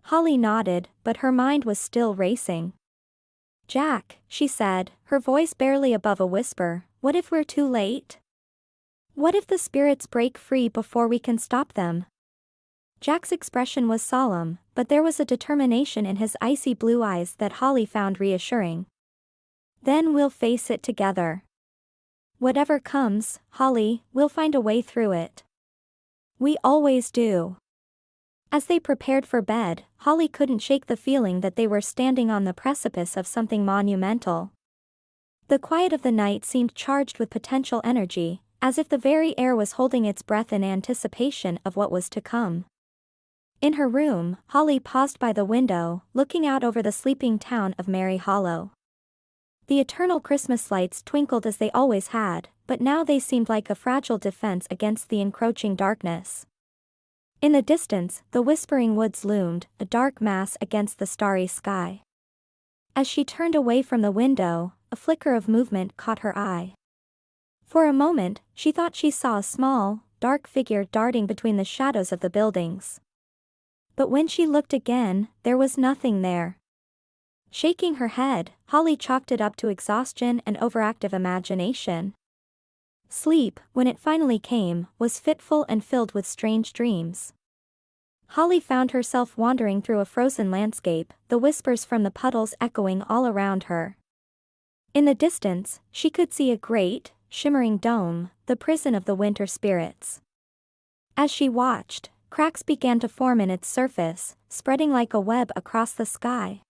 Holly nodded, but her mind was still racing. "Jack," she said, her voice barely above a whisper, "what if we're too late? What if the spirits break free before we can stop them?" Jack's expression was solemn, but there was a determination in his icy blue eyes that Holly found reassuring. "Then we'll face it together. Whatever comes, Holly, we'll find a way through it. We always do." As they prepared for bed, Holly couldn't shake the feeling that they were standing on the precipice of something monumental. The quiet of the night seemed charged with potential energy, as if the very air was holding its breath in anticipation of what was to come. In her room, Holly paused by the window, looking out over the sleeping town of Mary Hollow. The eternal Christmas lights twinkled as they always had, but now they seemed like a fragile defense against the encroaching darkness. In the distance, the whispering woods loomed, a dark mass against the starry sky. As she turned away from the window, a flicker of movement caught her eye. For a moment, she thought she saw a small, dark figure darting between the shadows of the buildings. But when she looked again, there was nothing there. Shaking her head, Holly chalked it up to exhaustion and overactive imagination. Sleep, when it finally came, was fitful and filled with strange dreams. Holly found herself wandering through a frozen landscape, the whispers from the puddles echoing all around her. In the distance, she could see a great, shimmering dome, the prison of the winter spirits. As she watched, cracks began to form in its surface, spreading like a web across the sky.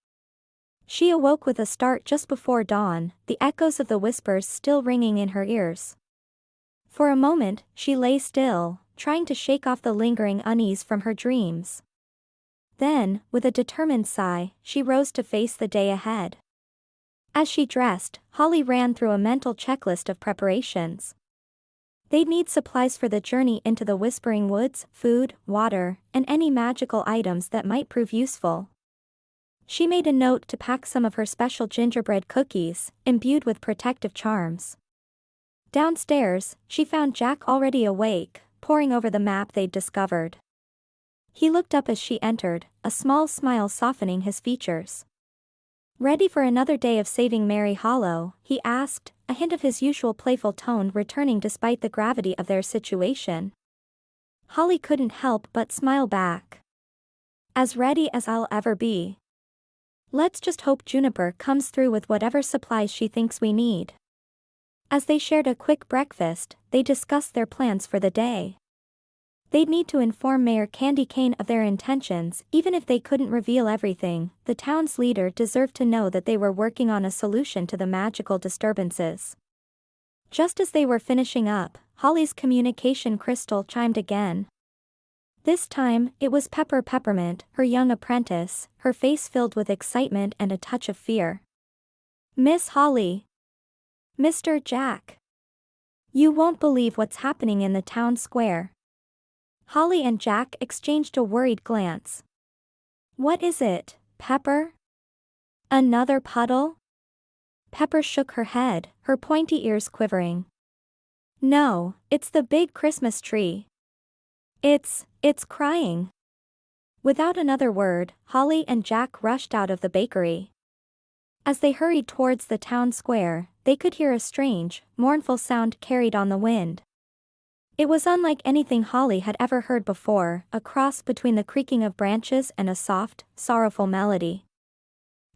She awoke with a start just before dawn, the echoes of the whispers still ringing in her ears. For a moment, she lay still, trying to shake off the lingering unease from her dreams. Then, with a determined sigh, she rose to face the day ahead. As she dressed, Holly ran through a mental checklist of preparations. They'd need supplies for the journey into the Whispering Woods, food, water, and any magical items that might prove useful. She made a note to pack some of her special gingerbread cookies, imbued with protective charms. Downstairs, she found Jack already awake, poring over the map they'd discovered. He looked up as she entered, a small smile softening his features. "Ready for another day of saving Mary Hollow?" he asked, a hint of his usual playful tone returning despite the gravity of their situation. Holly couldn't help but smile back. "As ready as I'll ever be. Let's just hope Juniper comes through with whatever supplies she thinks we need." As they shared a quick breakfast, they discussed their plans for the day. They'd need to inform Mayor Candy Cane of their intentions, even if they couldn't reveal everything. The town's leader deserved to know that they were working on a solution to the magical disturbances. Just as they were finishing up, Holly's communication crystal chimed again. This time, it was Peppermint, her young apprentice, her face filled with excitement and a touch of fear. "Miss Holly. Mr. Jack. You won't believe what's happening in the town square." Holly and Jack exchanged a worried glance. "What is it, Pepper? Another puddle?" Pepper shook her head, her pointy ears quivering. "No, it's the big Christmas tree. It's crying." Without another word, Holly and Jack rushed out of the bakery. As they hurried towards the town square, they could hear a strange, mournful sound carried on the wind. It was unlike anything Holly had ever heard before, a cross between the creaking of branches and a soft, sorrowful melody.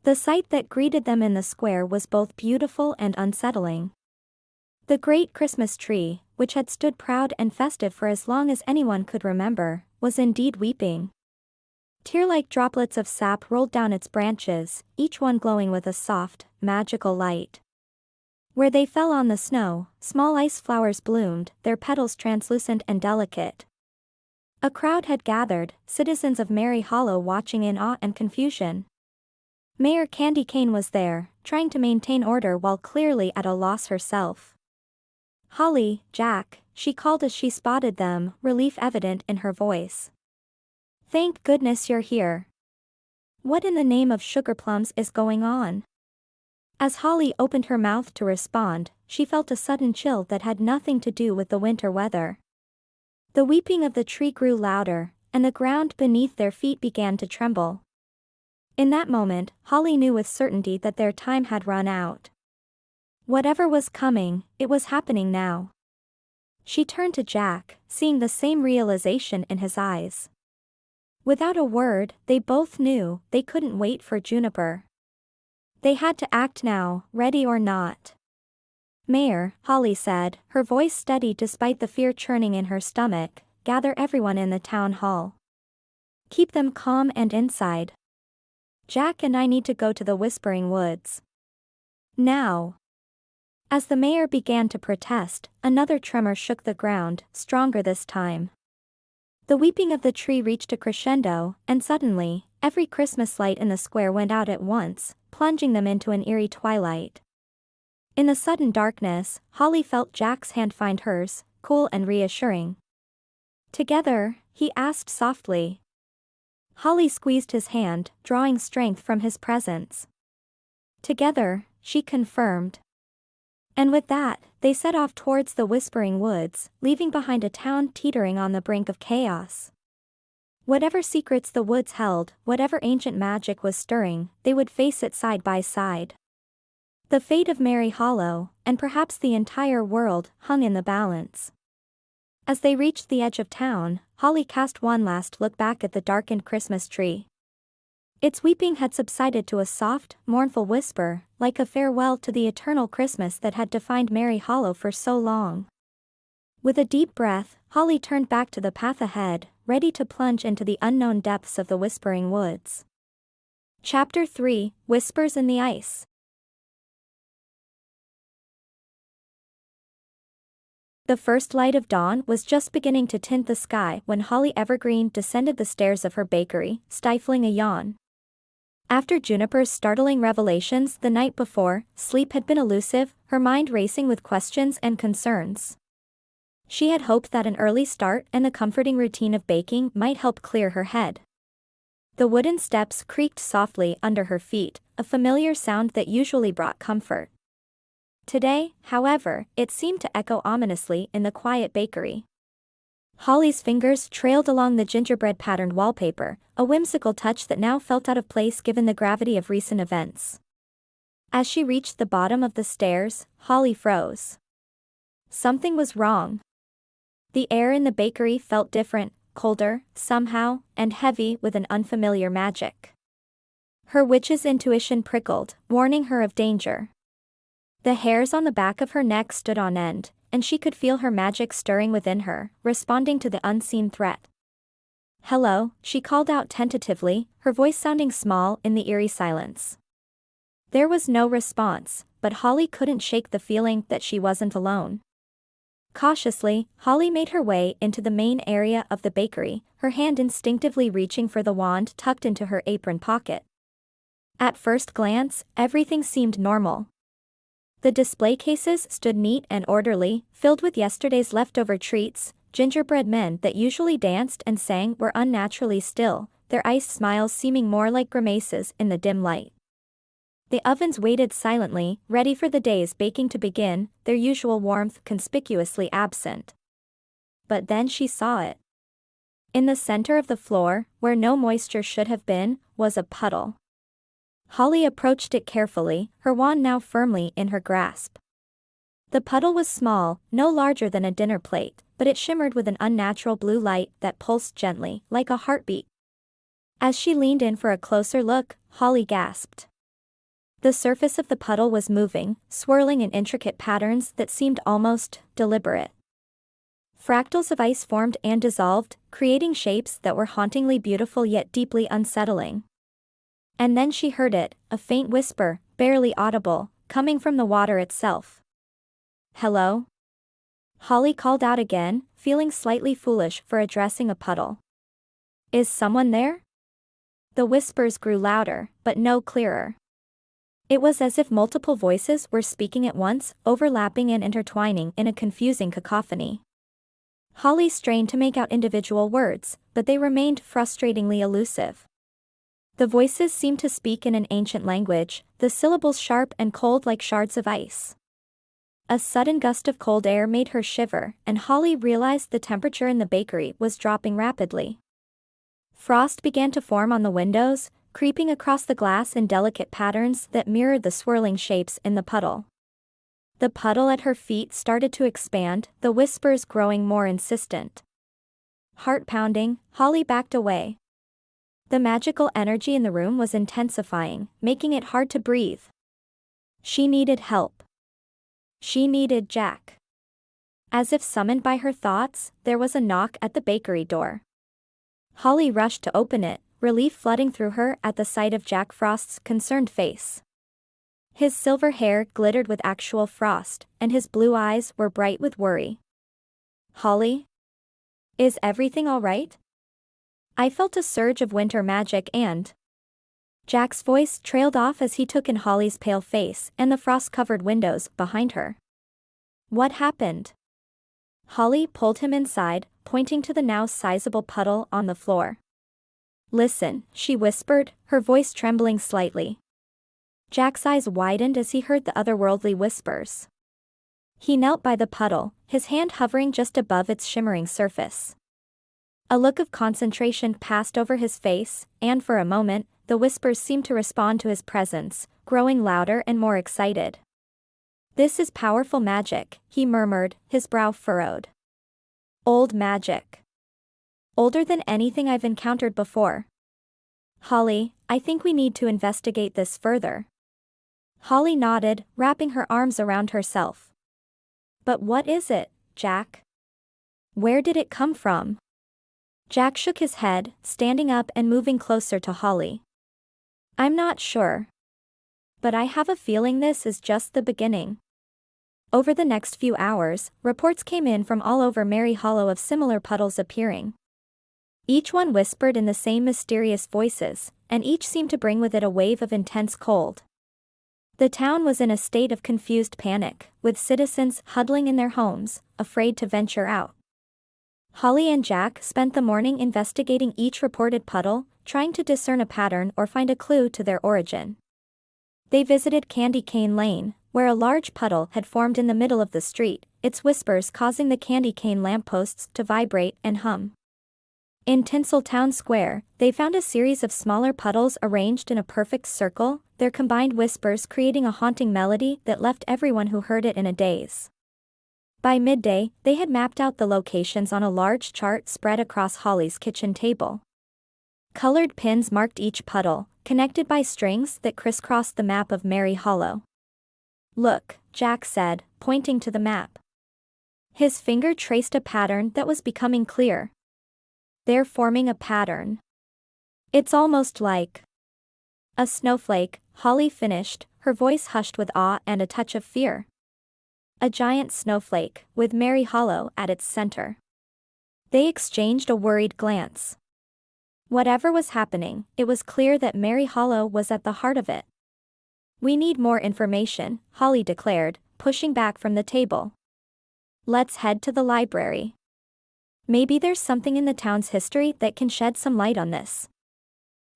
The sight that greeted them in the square was both beautiful and unsettling. The great Christmas tree, which had stood proud and festive for as long as anyone could remember, was indeed weeping. Tear-like droplets of sap rolled down its branches, each one glowing with a soft, magical light. Where they fell on the snow, small ice flowers bloomed, their petals translucent and delicate. A crowd had gathered, citizens of Mary Hollow watching in awe and confusion. Mayor Candy Cane was there, trying to maintain order while clearly at a loss herself. "Holly, Jack," she called as she spotted them, relief evident in her voice. "Thank goodness you're here. What in the name of sugar plums is going on?" As Holly opened her mouth to respond, she felt a sudden chill that had nothing to do with the winter weather. The weeping of the tree grew louder, and the ground beneath their feet began to tremble. In that moment, Holly knew with certainty that their time had run out. Whatever was coming, it was happening now. She turned to Jack, seeing the same realization in his eyes. Without a word, they both knew they couldn't wait for Juniper. They had to act now, ready or not. "Mayor," Holly said, her voice steady despite the fear churning in her stomach, "gather everyone in the town hall. Keep them calm and inside. Jack and I need to go to the Whispering Woods. Now." As the mayor began to protest, another tremor shook the ground, stronger this time. The weeping of the tree reached a crescendo, and suddenly, every Christmas light in the square went out at once, plunging them into an eerie twilight. In the sudden darkness, Holly felt Jack's hand find hers, cool and reassuring. "Together?" he asked softly. Holly squeezed his hand, drawing strength from his presence. "Together," she confirmed. And with that, they set off towards the Whispering Woods, leaving behind a town teetering on the brink of chaos. Whatever secrets the woods held, whatever ancient magic was stirring, they would face it side by side. The fate of Mary Hollow, and perhaps the entire world, hung in the balance. As they reached the edge of town, Holly cast one last look back at the darkened Christmas tree. Its weeping had subsided to a soft, mournful whisper, like a farewell to the eternal Christmas that had defined Mary Hollow for so long. With a deep breath, Holly turned back to the path ahead, ready to plunge into the unknown depths of the Whispering Woods. Chapter 3: Whispers in the Ice. The first light of dawn was just beginning to tint the sky when Holly Evergreen descended the stairs of her bakery, stifling a yawn. After Juniper's startling revelations the night before, sleep had been elusive, her mind racing with questions and concerns. She had hoped that an early start and the comforting routine of baking might help clear her head. The wooden steps creaked softly under her feet, a familiar sound that usually brought comfort. Today, however, it seemed to echo ominously in the quiet bakery. Holly's fingers trailed along the gingerbread-patterned wallpaper, a whimsical touch that now felt out of place given the gravity of recent events. As she reached the bottom of the stairs, Holly froze. Something was wrong. The air in the bakery felt different, colder, somehow, and heavy with an unfamiliar magic. Her witch's intuition prickled, warning her of danger. The hairs on the back of her neck stood on end, and she could feel her magic stirring within her, responding to the unseen threat. "Hello," she called out tentatively, her voice sounding small in the eerie silence. There was no response, but Holly couldn't shake the feeling that she wasn't alone. Cautiously, Holly made her way into the main area of the bakery, her hand instinctively reaching for the wand tucked into her apron pocket. At first glance, everything seemed normal. The display cases stood neat and orderly, filled with yesterday's leftover treats. Gingerbread men that usually danced and sang were unnaturally still, their iced smiles seeming more like grimaces in the dim light. The ovens waited silently, ready for the day's baking to begin, their usual warmth conspicuously absent. But then she saw it. In the center of the floor, where no moisture should have been, was a puddle. Holly approached it carefully, her wand now firmly in her grasp. The puddle was small, no larger than a dinner plate, but it shimmered with an unnatural blue light that pulsed gently, like a heartbeat. As she leaned in for a closer look, Holly gasped. The surface of the puddle was moving, swirling in intricate patterns that seemed almost deliberate. Fractals of ice formed and dissolved, creating shapes that were hauntingly beautiful yet deeply unsettling. And then she heard it, a faint whisper, barely audible, coming from the water itself. "Hello?" Holly called out again, feeling slightly foolish for addressing a puddle. "Is someone there?" The whispers grew louder, but no clearer. It was as if multiple voices were speaking at once, overlapping and intertwining in a confusing cacophony. Holly strained to make out individual words, but they remained frustratingly elusive. The voices seemed to speak in an ancient language, the syllables sharp and cold like shards of ice. A sudden gust of cold air made her shiver, and Holly realized the temperature in the bakery was dropping rapidly. Frost began to form on the windows, creeping across the glass in delicate patterns that mirrored the swirling shapes in the puddle. The puddle at her feet started to expand, the whispers growing more insistent. Heart pounding, Holly backed away. The magical energy in the room was intensifying, making it hard to breathe. She needed help. She needed Jack. As if summoned by her thoughts, there was a knock at the bakery door. Holly rushed to open it, relief flooding through her at the sight of Jack Frost's concerned face. His silver hair glittered with actual frost, and his blue eyes were bright with worry. "Holly? Is everything all right?" I felt a surge of winter magic and... Jack's voice trailed off as he took in Holly's pale face and the frost-covered windows behind her. "What happened?" Holly pulled him inside, pointing to the now sizable puddle on the floor. "Listen," she whispered, her voice trembling slightly. Jack's eyes widened as he heard the otherworldly whispers. He knelt by the puddle, his hand hovering just above its shimmering surface. A look of concentration passed over his face, and for a moment, the whispers seemed to respond to his presence, growing louder and more excited. "This is powerful magic," he murmured, his brow furrowed. "Old magic. Older than anything I've encountered before. Holly, I think we need to investigate this further." Holly nodded, wrapping her arms around herself. "But what is it, Jack? Where did it come from?" Jack shook his head, standing up and moving closer to Holly. "I'm not sure. But I have a feeling this is just the beginning." Over the next few hours, reports came in from all over Mary Hollow of similar puddles appearing. Each one whispered in the same mysterious voices, and each seemed to bring with it a wave of intense cold. The town was in a state of confused panic, with citizens huddling in their homes, afraid to venture out. Holly and Jack spent the morning investigating each reported puddle, trying to discern a pattern or find a clue to their origin. They visited Candy Cane Lane, where a large puddle had formed in the middle of the street, its whispers causing the candy cane lampposts to vibrate and hum. In Tinseltown Square, they found a series of smaller puddles arranged in a perfect circle, their combined whispers creating a haunting melody that left everyone who heard it in a daze. By midday, they had mapped out the locations on a large chart spread across Holly's kitchen table. Colored pins marked each puddle, connected by strings that crisscrossed the map of Mary Hollow. "Look," Jack said, pointing to the map. His finger traced a pattern that was becoming clear. "They're forming a pattern. It's almost like a snowflake," Holly finished, her voice hushed with awe and a touch of fear. A giant snowflake, with Mary Hollow at its center. They exchanged a worried glance. Whatever was happening, it was clear that Mary Hollow was at the heart of it. "We need more information," Holly declared, pushing back from the table. "Let's head to the library. Maybe there's something in the town's history that can shed some light on this."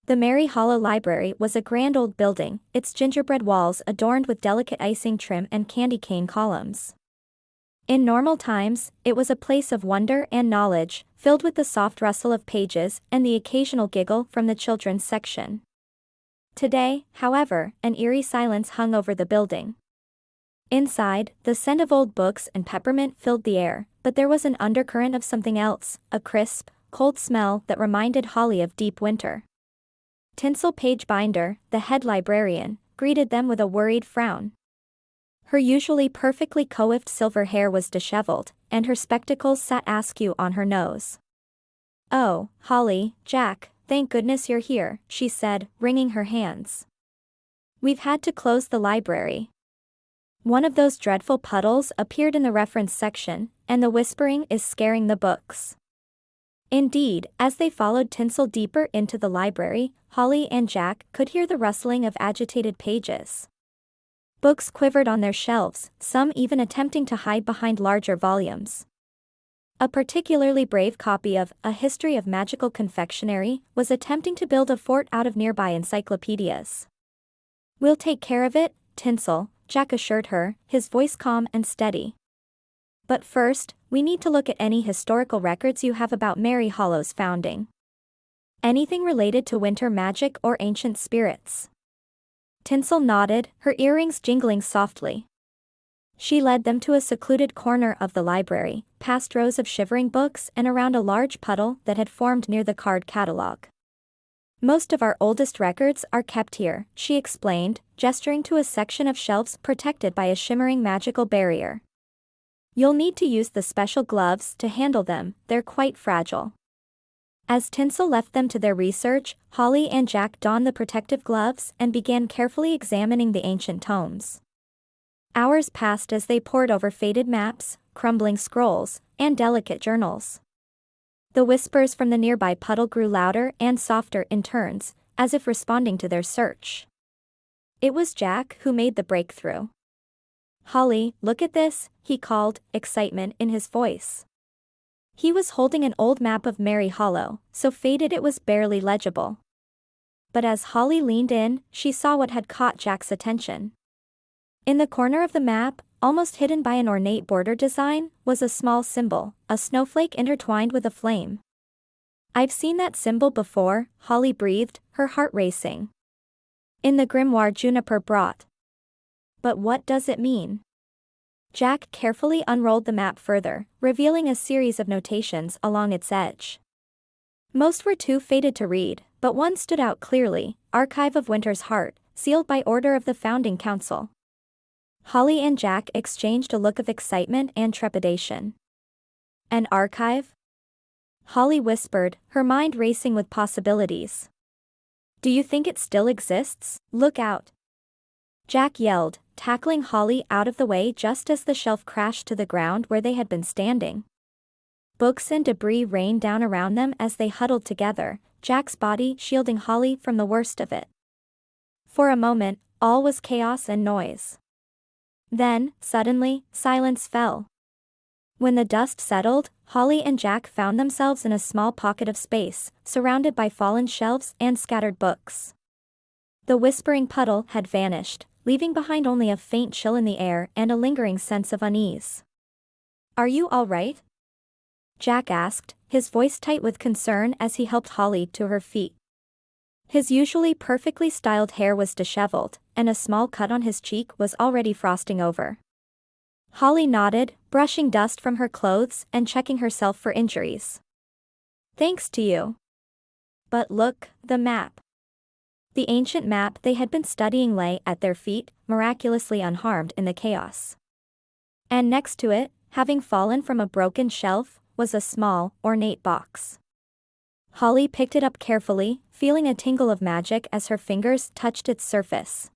The Mary Hollow Library was a grand old building, its gingerbread walls adorned with delicate icing trim and candy cane columns. In normal times, it was a place of wonder and knowledge, filled with the soft rustle of pages and the occasional giggle from the children's section. Today, however, an eerie silence hung over the building. Inside, the scent of old books and peppermint filled the air, but there was an undercurrent of something else, a crisp, cold smell that reminded Holly of deep winter. Tinsel Page Binder, the head librarian, greeted them with a worried frown. Her usually perfectly coiffed silver hair was disheveled, and her spectacles sat askew on her nose. "Oh, Holly, Jack, thank goodness you're here," she said, wringing her hands. "We've had to close the library. One of those dreadful puddles appeared in the reference section, and the whispering is scaring the books." Indeed, as they followed Tinsel deeper into the library, Holly and Jack could hear the rustling of agitated pages. Books quivered on their shelves, some even attempting to hide behind larger volumes. A particularly brave copy of A History of Magical Confectionery was attempting to build a fort out of nearby encyclopedias. "We'll take care of it, Tinsel," Jack assured her, his voice calm and steady. "But first, we need to look at any historical records you have about Mary Hollow's founding." Anything related to winter magic or ancient spirits. Tinsel nodded, her earrings jingling softly. She led them to a secluded corner of the library, past rows of shivering books and around a large puddle that had formed near the card catalog. Most of our oldest records are kept here, she explained, gesturing to a section of shelves protected by a shimmering magical barrier. You'll need to use the special gloves to handle them, they're quite fragile. As Tinsel left them to their research, Holly and Jack donned the protective gloves and began carefully examining the ancient tomes. Hours passed as they pored over faded maps, crumbling scrolls, and delicate journals. The whispers from the nearby puddle grew louder and softer in turns, as if responding to their search. It was Jack who made the breakthrough. "Holly, look at this," he called, excitement in his voice. He was holding an old map of Mary Hollow, so faded it was barely legible. But as Holly leaned in, she saw what had caught Jack's attention. In the corner of the map, almost hidden by an ornate border design, was a small symbol, a snowflake intertwined with a flame. "I've seen that symbol before," Holly breathed, her heart racing. "In the grimoire Juniper brought. But what does it mean?" Jack carefully unrolled the map further, revealing a series of notations along its edge. Most were too faded to read, but one stood out clearly: Archive of Winter's Heart, sealed by order of the Founding Council. Holly and Jack exchanged a look of excitement and trepidation. "An archive?" Holly whispered, her mind racing with possibilities. "Do you think it still exists? Look out!" Jack yelled, tackling Holly out of the way just as the shelf crashed to the ground where they had been standing. Books and debris rained down around them as they huddled together, Jack's body shielding Holly from the worst of it. For a moment, all was chaos and noise. Then, suddenly, silence fell. When the dust settled, Holly and Jack found themselves in a small pocket of space, surrounded by fallen shelves and scattered books. The whispering puddle had vanished, leaving behind only a faint chill in the air and a lingering sense of unease. "Are you all right?" Jack asked, his voice tight with concern as he helped Holly to her feet. His usually perfectly styled hair was disheveled, and a small cut on his cheek was already frosting over. Holly nodded, brushing dust from her clothes and checking herself for injuries. "Thanks to you." "But look, the map." The ancient map they had been studying lay at their feet, miraculously unharmed in the chaos. And next to it, having fallen from a broken shelf, was a small, ornate box. Holly picked it up carefully, feeling a tingle of magic as her fingers touched its surface.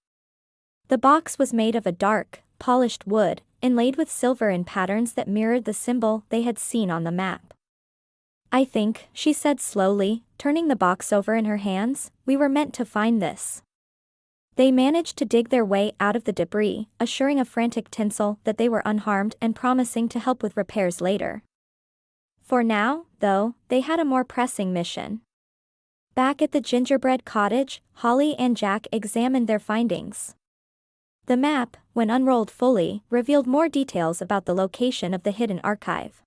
The box was made of a dark, polished wood, inlaid with silver in patterns that mirrored the symbol they had seen on the map. "I think," she said slowly, turning the box over in her hands, "we were meant to find this." They managed to dig their way out of the debris, assuring a frantic Tinsel that they were unharmed and promising to help with repairs later. For now, though, they had a more pressing mission. Back at the gingerbread cottage, Holly and Jack examined their findings. The map, when unrolled fully, revealed more details about the location of the hidden archive.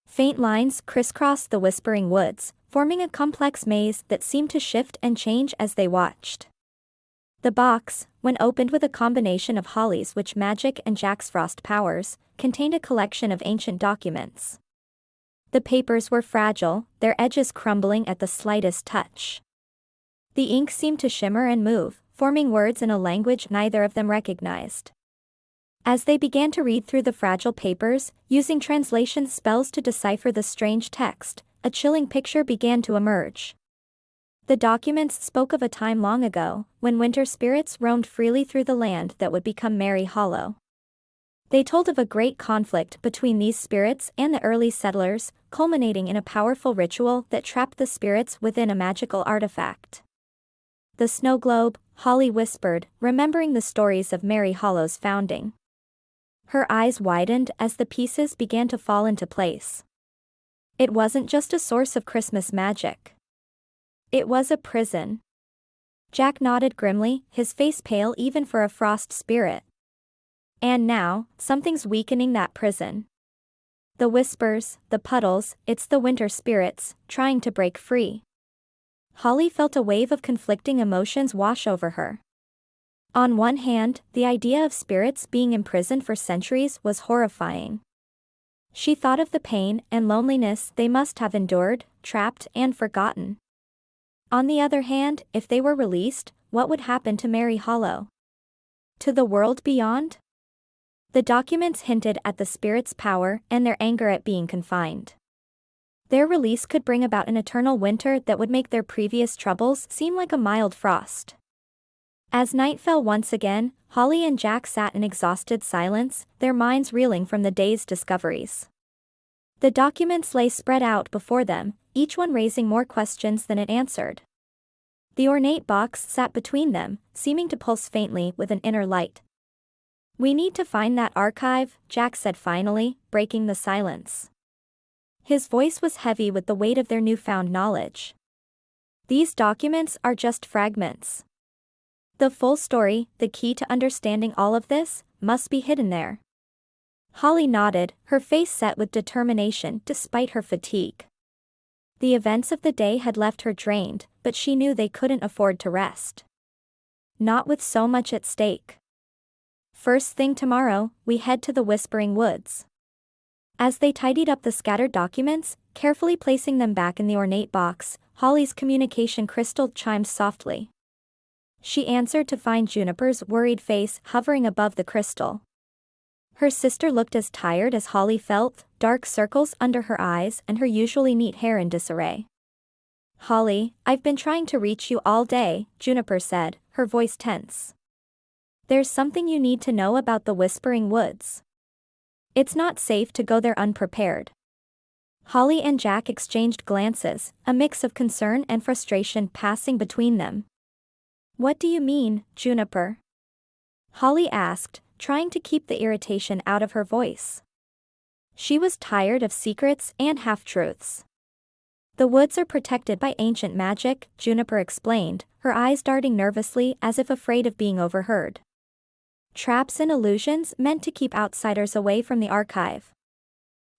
Faint lines crisscrossed the whispering woods, forming a complex maze that seemed to shift and change as they watched. The box, when opened with a combination of Holly's witch magic and Jack's frost powers, contained a collection of ancient documents. The papers were fragile, their edges crumbling at the slightest touch. The ink seemed to shimmer and move, forming words in a language neither of them recognized. As they began to read through the fragile papers, using translation spells to decipher the strange text, a chilling picture began to emerge. The documents spoke of a time long ago, when winter spirits roamed freely through the land that would become Mary Hollow. They told of a great conflict between these spirits and the early settlers, culminating in a powerful ritual that trapped the spirits within a magical artifact. "The snow globe," Holly whispered, remembering the stories of Mary Hollow's founding. Her eyes widened as the pieces began to fall into place. It wasn't just a source of Christmas magic. It was a prison. Jack nodded grimly, his face pale even for a frost spirit. "And now, something's weakening that prison. The whispers, the puddles, it's the winter spirits, trying to break free." Holly felt a wave of conflicting emotions wash over her. On one hand, the idea of spirits being imprisoned for centuries was horrifying. She thought of the pain and loneliness they must have endured, trapped and forgotten. On the other hand, if they were released, what would happen to Mary Hollow? To the world beyond? The documents hinted at the spirits' power and their anger at being confined. Their release could bring about an eternal winter that would make their previous troubles seem like a mild frost. As night fell once again, Holly and Jack sat in exhausted silence, their minds reeling from the day's discoveries. The documents lay spread out before them, each one raising more questions than it answered. The ornate box sat between them, seeming to pulse faintly with an inner light. "We need to find that archive," Jack said finally, breaking the silence. His voice was heavy with the weight of their newfound knowledge. "These documents are just fragments. The full story, the key to understanding all of this, must be hidden there." Holly nodded, her face set with determination despite her fatigue. The events of the day had left her drained, but she knew they couldn't afford to rest. Not with so much at stake. "First thing tomorrow, we head to the Whispering Woods." As they tidied up the scattered documents, carefully placing them back in the ornate box, Holly's communication crystal chimed softly. She answered to find Juniper's worried face hovering above the crystal. Her sister looked as tired as Holly felt, dark circles under her eyes and her usually neat hair in disarray. "Holly, I've been trying to reach you all day," Juniper said, her voice tense. "There's something you need to know about the Whispering Woods. It's not safe to go there unprepared." Holly and Jack exchanged glances, a mix of concern and frustration passing between them. "What do you mean, Juniper?" Holly asked, trying to keep the irritation out of her voice. She was tired of secrets and half-truths. "The woods are protected by ancient magic," Juniper explained, her eyes darting nervously as if afraid of being overheard. "Traps and illusions meant to keep outsiders away from the archive.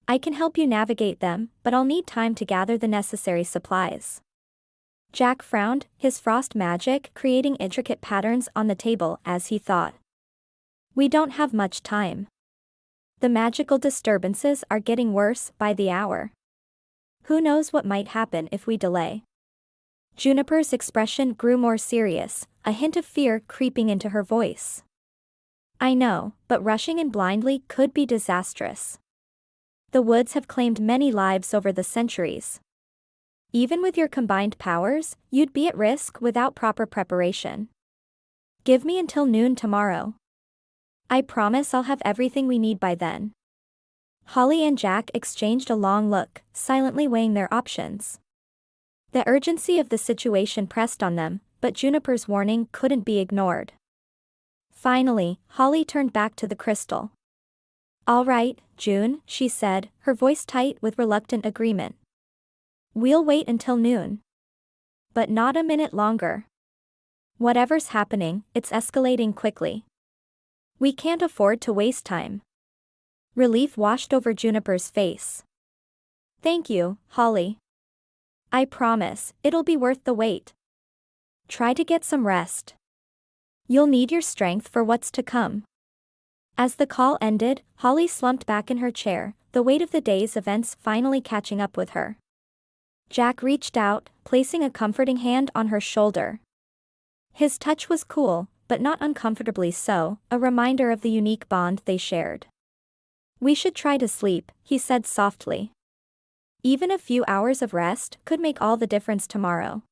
I can help you navigate them, but I'll need time to gather the necessary supplies." Jack frowned, his frost magic creating intricate patterns on the table as he thought. "We don't have much time. The magical disturbances are getting worse by the hour. Who knows what might happen if we delay?" Juniper's expression grew more serious, a hint of fear creeping into her voice. "I know, but rushing in blindly could be disastrous. The woods have claimed many lives over the centuries. Even with your combined powers, you'd be at risk without proper preparation. Give me until noon tomorrow. I promise I'll have everything we need by then." Holly and Jack exchanged a long look, silently weighing their options. The urgency of the situation pressed on them, but Juniper's warning couldn't be ignored. Finally, Holly turned back to the crystal. "All right, June," she said, her voice tight with reluctant agreement. "We'll wait until noon. But not a minute longer. Whatever's happening, it's escalating quickly. We can't afford to waste time." Relief washed over Juniper's face. "Thank you, Holly. I promise, it'll be worth the wait. Try to get some rest. You'll need your strength for what's to come." As the call ended, Holly slumped back in her chair, the weight of the day's events finally catching up with her. Jack reached out, placing a comforting hand on her shoulder. His touch was cool, but not uncomfortably so, a reminder of the unique bond they shared. "We should try to sleep," he said softly. "Even a few hours of rest could make all the difference tomorrow."